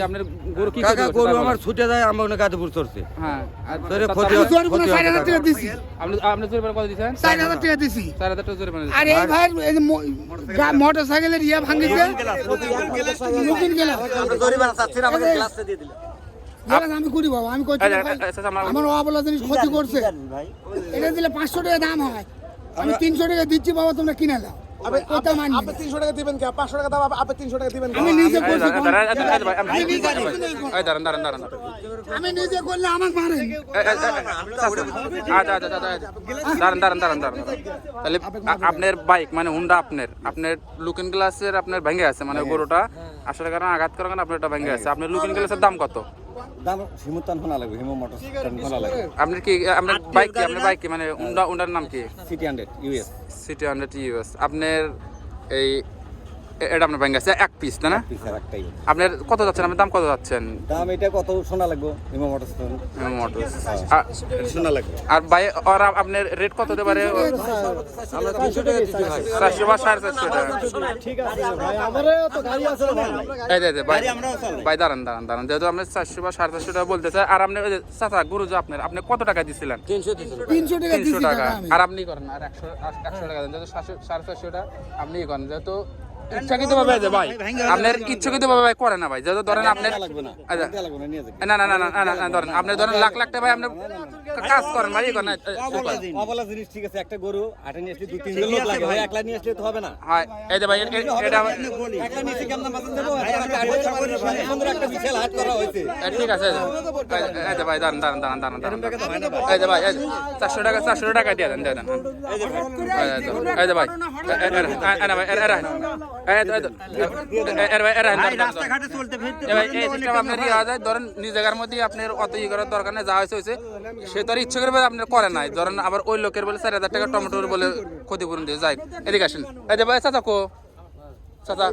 আপনার গরু কি গরু আমার ছুটে যায় আমার গাদীপুর চড়ছে। হ্যাঁ আপনি কত দিচ্ছেন? 4,000 টাকা দিছি। 4,000 টাকা জরিমানা। আর এই ভাই মোটর সাইকেলের ইয়া ভাঙিছে নতুন গেলাস আমি করি বাবা আমি করছি আমার অবলা জিনিস ক্ষতি করছে এটা দিলে 500 টাকা দাম হয় আমি 300 টাকা দিচ্ছি বাবা তোমরা কিনে নাও আপনি 300 টাকা দিবেন কি 500 টাকা দাও আপনি 300 টাকা দিবেন আমি নিজে করছি দাঁড়ান আমি নিজে করলে আমার মারেন দাঁড়ান তাহলে আপনার বাইক মানে হুন্ডা আপনার লুকিং গ্লাসের আপনার ভেঙে আছে মানে গরুটা আসলে কারণ আঘাত করার কারণে আপনার এটা ভেঙে আছে। আপনার লুকিং গ্লাসের দাম কত? দাম হিমতান ফোনা লাগবে হিমো মোটর ফোনা লাগবে। আপনার বাইক কি মানে হুন্ডার নাম কি? City 100 US. City 100 US. আপনার এই এটা আপনার ভেঙে আছে এক পিস তাই না? আপনার কত যাচ্ছেন? আপনার দাম কত যাচ্ছেন? দাম এটা কত শোনা লাগবে হিমো মোটর শোনা লাগবে। আর ভাই আর আপনার রেট কত হতে পারে? আমরা 300 টাকা দিতে হয় 400 বা 450 টাকা। ঠিক আছে ভাই আমারও তো গাড়ি আছে ভাই এই ভাই দাঁড়ান যেহেতু আপনি 400 বা 450 টাকা বলতেছে আর আপনি ওই যে চাচা গরু যে আপনি কত টাকা দিছিলেন? 300 টাকা। আর আপনি করেন আর 100 টাকা দেন যেহেতু 450 টাকা আপনি করেন যেহেতু ইচ্ছাকৃতভাবে যে ভাই আপনার ইচ্ছাকৃতভাবে ভাই করে না ভাই যেহেতু ধরেন আপনার না ধরেন আপনি ধরেন লাখ টাকা ভাই আপনি কাজ করেন ভাই করেন অবলা জিনিস ঠিক আছে একটা গরু আটে নিয়ে আসলে 2-3 জন লোক লাগে ভাই একলা নিয়ে আসলে তো হবে না। হ্যাঁ এই যে ভাই এটা একলা নিয়ে কেমন মাঝে দেব সুন্দর একটা বিশাল হাট করা হয়েছে ঠিক আছে এই যে ভাই দাঁড়ান এই যে ভাই 400 টাকা দিয়ে দেন এই যে ভাই ধরেন নিজ জায়গার মধ্যে আপনার অত ই করার দরকার নেই যা হয়েছে সে তো আর ইচ্ছে করে আপনার করে নাই ধরেন আবার ওই লোকের বলে 4,000 টাকা টমেটোর বলে ক্ষতিপূরণ দিয়ে যায় এদিকে আসেন এই যে ভাই চাচা কো চাচা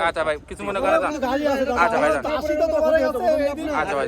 আচ্ছা ভাই কিছু মনে করে যান আচ্ছা ভাই আচ্ছা ভাই